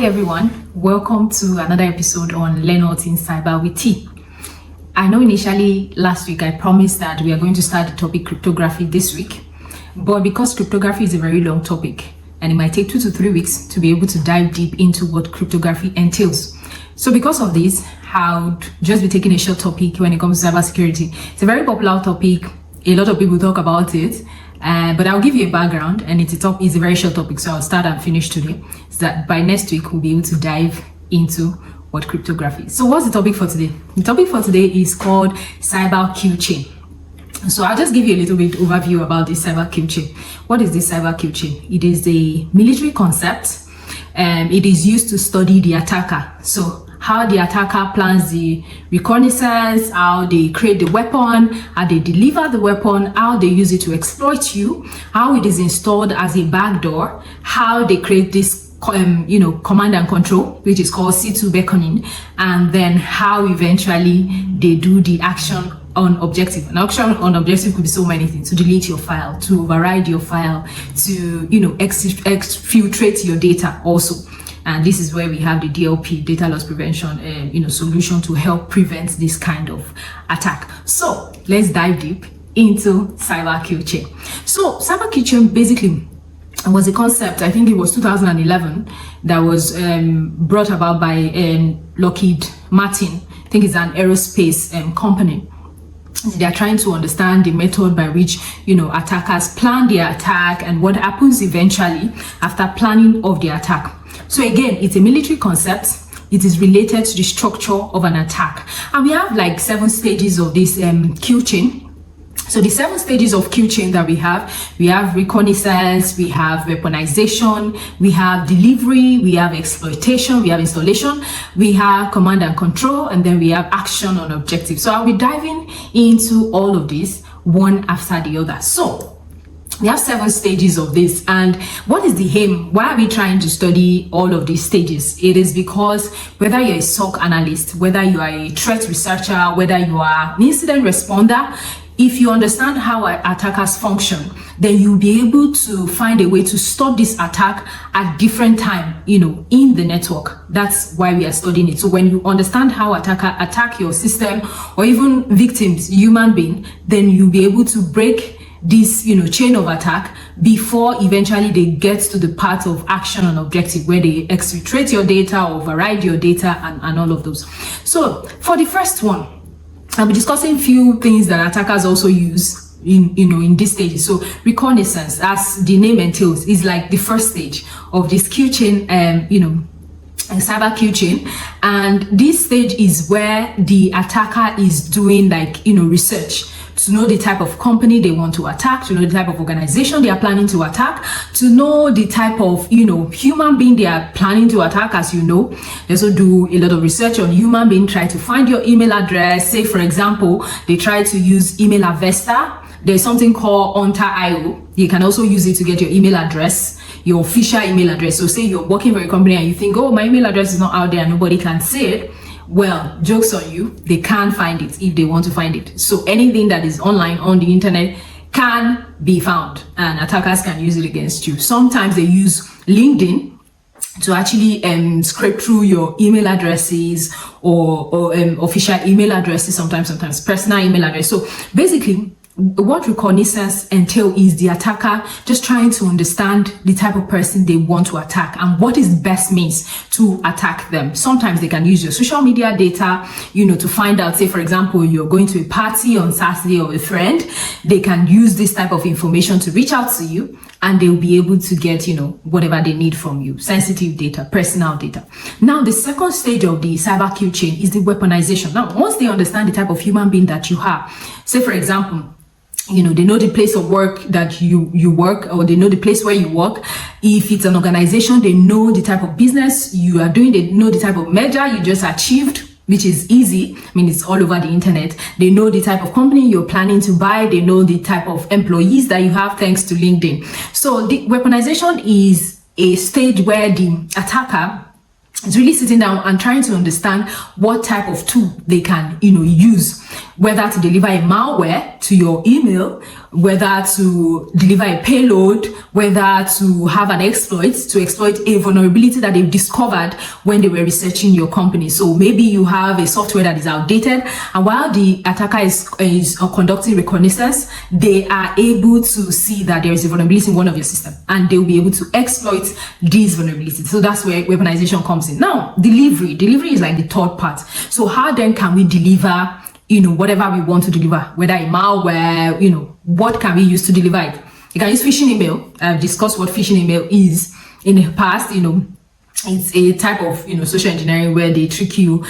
everyone, welcome to another episode on Learn All Things Cyber with T. I know initially last week I promised that we are going to start the topic cryptography this week, but because cryptography is a very long topic and it might take 2 to 3 weeks to be able to dive deep into what cryptography entails. So because of this, I'll just be taking a short topic when it comes to cybersecurity. It's a very popular topic, a lot of people talk about it. But I'll give you a background, and it's a very short topic, so I'll start and finish today. So that by next week we'll be able to dive into what cryptography is. So what's the topic for today? The topic for today is called cyber kill chain. So I'll just give you a little bit overview about this cyber kill chain. What is this cyber kill chain? It is a military concept. It is used to study the attacker. So how the attacker plans the reconnaissance, how they create the weapon, how they deliver the weapon, how they use it to exploit you, how it is installed as a backdoor, how they create this command and control, which is called C2 beckoning, and then how eventually they do the action on objective. An action on objective could be so many things: to delete your file, to override your file, to exfiltrate your data also. And this is where we have the DLP, data loss prevention, solution to help prevent this kind of attack. So let's dive deep into cyber kill chain. So cyber kill chain basically was a concept, I think it was 2011, that was brought about by Lockheed Martin. I think it's an aerospace company. They are trying to understand the method by which attackers plan their attack and what happens eventually after planning of the attack. So again, it's a military concept. It is related to the structure of an attack, and we have like 7 stages of this kill chain. So the 7 stages of kill chain that we have reconnaissance, we have weaponization, we have delivery, we have exploitation, we have installation, we have command and control, and then we have action on objective. So I'll be diving into all of these one after the other. So we have 7 stages of this, and what is the aim? Why are we trying to study all of these stages? It is because whether you're a SOC analyst, whether you are a threat researcher, whether you are an incident responder, if you understand how attackers function, then you'll be able to find a way to stop this attack at different time, in the network. That's why we are studying it. So when you understand how attacker attack your system, or even victims, human being, then you'll be able to break this chain of attack before eventually they get to the part of action on objective, where they exfiltrate your data, override your data, and all of those. So for the first one, I'll be discussing few things that attackers also use in this stage. So reconnaissance, as the name entails, is like the first stage of this kill chain, cyber kill chain. And this stage is where the attacker is doing research to know the type of company they want to attack, to know the type of organization they are planning to attack, to know the type of human being they are planning to attack. As you know, they also do a lot of research on human being, try to find your email address. Say for example, they try to use email harvester. There's something called Hunter.io. You can also use it to get your email address, your official email address. So say you're working for a company and you think, oh, my email address is not out there and nobody can see it. Well, joke's on you, they can't find it if they want to find it. So anything that is online on the internet can be found, and attackers can use it against you. Sometimes they use LinkedIn to actually scrape through your email addresses or official email addresses, sometimes personal email address. So basically, what reconnaissance entail is the attacker just trying to understand the type of person they want to attack and what is the best means to attack them. Sometimes they can use your social media data, to find out, say for example, you're going to a party on Saturday or a friend. They can use this type of information to reach out to you, and they'll be able to get, whatever they need from you, sensitive data, personal data. Now, the second stage of the cyber kill chain is the weaponization. Now, once they understand the type of human being that you are, say for example, they know the place of work that you work, or they know the place where you work. If it's an organization, they know the type of business you are doing. They know the type of merger you just achieved, which is easy. I mean, it's all over the internet. They know the type of company you're planning to buy. They know the type of employees that you have thanks to LinkedIn. So the weaponization is a stage where the attacker is really sitting down and trying to understand what type of tool they can, use whether to deliver a malware to your email, whether to deliver a payload, whether to have an exploit to exploit a vulnerability that they've discovered when they were researching your company. So maybe you have a software that is outdated, and while the attacker is conducting reconnaissance, they are able to see that there is a vulnerability in one of your systems, and they'll be able to exploit these vulnerabilities. So that's where weaponization comes in. Now, delivery is like the third part. So how then can we deliver, whatever we want to deliver, whether a malware, what can we use to deliver it? You can use phishing email. I've discussed what phishing email is in the past. It's a type of, social engineering where they tricking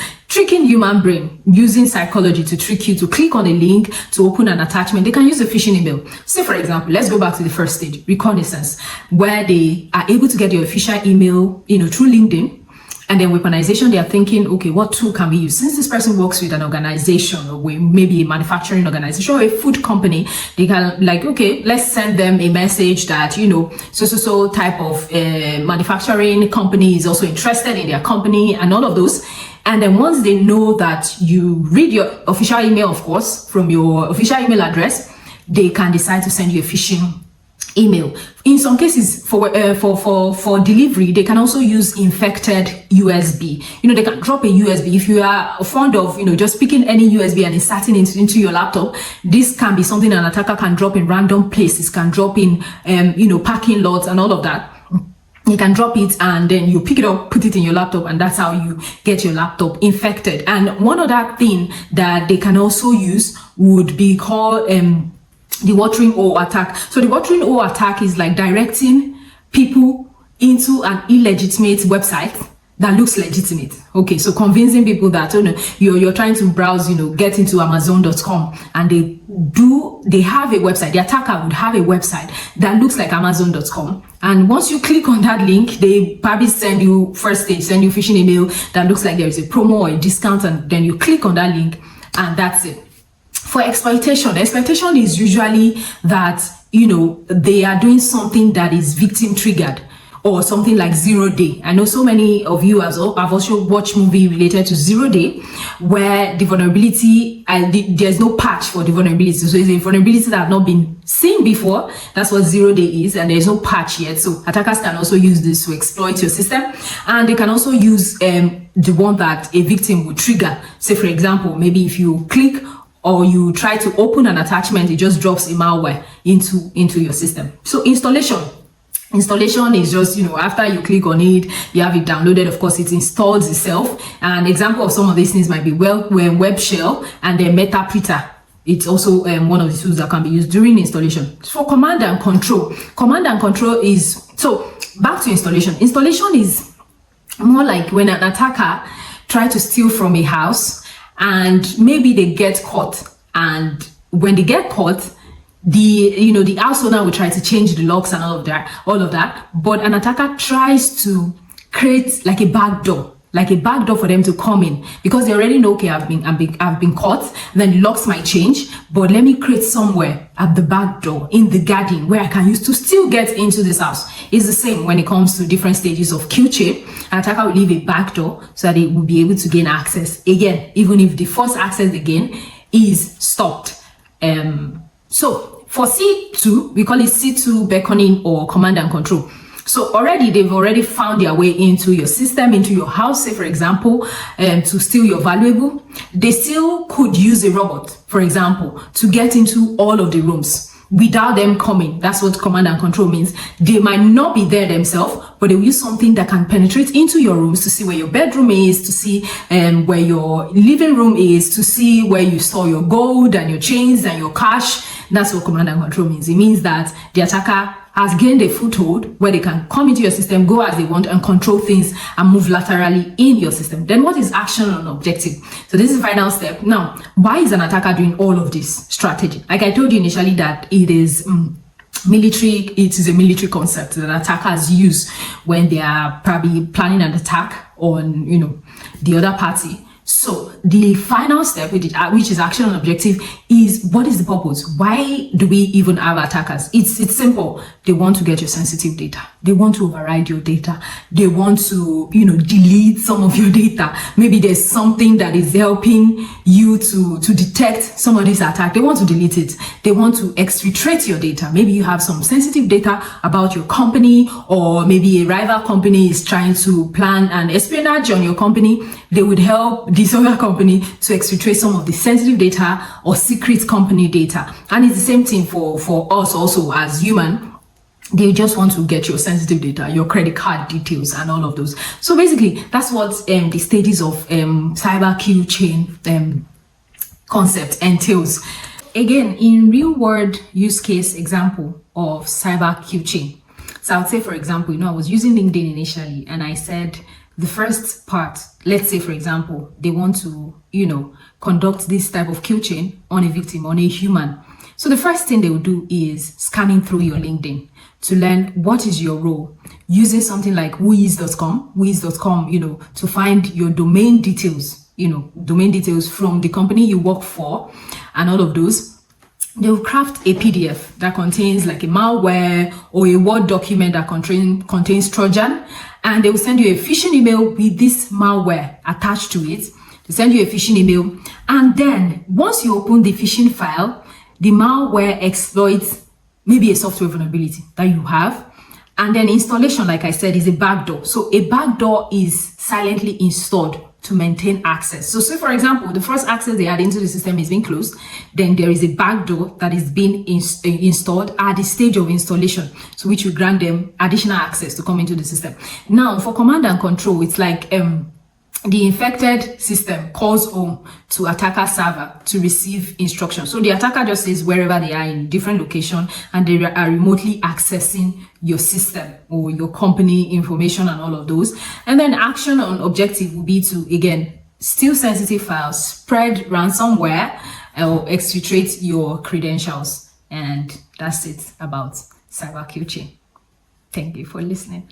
human brain, using psychology to trick you to click on a link to open an attachment. They can use a phishing email. Say, for example, let's go back to the first stage, Reconnaissance, where they are able to get your official email, through LinkedIn. And then weaponization, they are thinking, okay, what tool can we use? Since this person works with an organization, or maybe a manufacturing organization or a food company, they can okay, let's send them a message that, so type of manufacturing company is also interested in their company and all of those. And then once they know that you read your official email, of course, from your official email address, they can decide to send you a phishing email. In some cases, for delivery, they can also use infected USB. They can drop a USB. If you are fond of, just picking any USB and inserting it into your laptop, this can be something an attacker can drop in random places, can drop in, parking lots and all of that. You can drop it and then you pick it up, put it in your laptop, and that's how you get your laptop infected. And one other thing that they can also use would be called, the watering hole attack. So the watering hole attack is like directing people into an illegitimate website that looks legitimate. Okay, so convincing people that you're trying to browse, get into Amazon.com, and they have a website. The attacker would have a website that looks like Amazon.com, and once you click on that link, they probably send you phishing email that looks like there is a promo or a discount, and then you click on that link, and that's it. For exploitation is usually that, they are doing something that is victim triggered, or something like 0 day. I know so many of you have also watched movie related to 0 day, where the vulnerability, there's no patch for the vulnerability. So it's a vulnerability that has not been seen before. That's what 0 day is, and there's no patch yet. So attackers can also use this to exploit your system, and they can also use the one that a victim would trigger. Say, for example, maybe if you click or you try to open an attachment, it just drops a malware into your system. So installation is just, after you click on it, you have it downloaded. Of course, it installs itself. An example of some of these things might be web shell and then Metapreter. It's also one of the tools that can be used during installation. For command and control is, so back to installation. Installation is more like when an attacker tries to steal from a house, and maybe they get caught, and when they get caught, the house owner will try to change the locks and all of that, but an attacker tries to create like a back door for them to come in, because they already know, okay, I've been caught, then the locks might change, but let me create somewhere at the back door in the garden where I can use to still get into this house. It's the same when it comes to different stages of kill chain. An attacker will leave a back door so that they will be able to gain access again, even if the first access again is stopped. So for C2, we call it C2 beckoning or command and control. So they've already found their way into your system, into your house, say, for example, to steal your valuable. They still could use a robot, for example, to get into all of the rooms without them coming. That's what command and control means. They might not be there themselves, but they will use something that can penetrate into your rooms to see where your bedroom is, to see where your living room is, to see where you store your gold and your chains and your cash. That's what command and control means. It means that the attacker has gained a foothold where they can come into your system, go as they want, and control things and move laterally in your system. Then what is action on objective? So this is the final step. Now, why is an attacker doing all of this strategy? Like I told you initially that it is military. It is a military concept that attackers use when they are probably planning an attack on, the other party. So the final step, which is action and objective, is what is the purpose? Why do we even have attackers? It's simple. They want to get your sensitive data. They want to override your data. They want to, delete some of your data. Maybe there's something that is helping you to detect some of this attack. They want to delete it. They want to exfiltrate your data. Maybe you have some sensitive data about your company, or maybe a rival company is trying to plan an espionage on your company. They would help this other company to exfiltrate some of the sensitive data or secret company data. And it's the same thing for us also as human. They just want to get your sensitive data, your credit card details, and all of those. So basically, that's what the stages of cyber kill chain concept entails. Again, in real world use case example of cyber kill chain. So I would say, for example, I was using LinkedIn initially, and I said the first part, let's say, for example, they want to, conduct this type of kill chain on a victim, on a human. So the first thing they will do is scanning through your LinkedIn to learn what is your role, using something like whois.com, to find your domain details, from the company you work for and all of those. They'll craft a PDF that contains like a malware or a Word document that contains Trojan, and they will send you a phishing email with this malware attached to it. They send you a phishing email, and then once you open the phishing file, the malware exploits maybe a software vulnerability that you have. And then installation, like I said, is a backdoor. So a backdoor is silently installed to maintain access. So say, for example, the first access they had into the system is being closed. Then there is a backdoor that is being installed at the stage of installation, so which will grant them additional access to come into the system. Now, for command and control, it's like the infected system calls home to attacker server to receive instructions. So the attacker just says wherever they are in different location, and they are remotely accessing your system or your company information and all of those. And then action on objective will be to, again, steal sensitive files, spread ransomware, or exfiltrate your credentials. And that's it about cyber kill chain. Thank you for listening.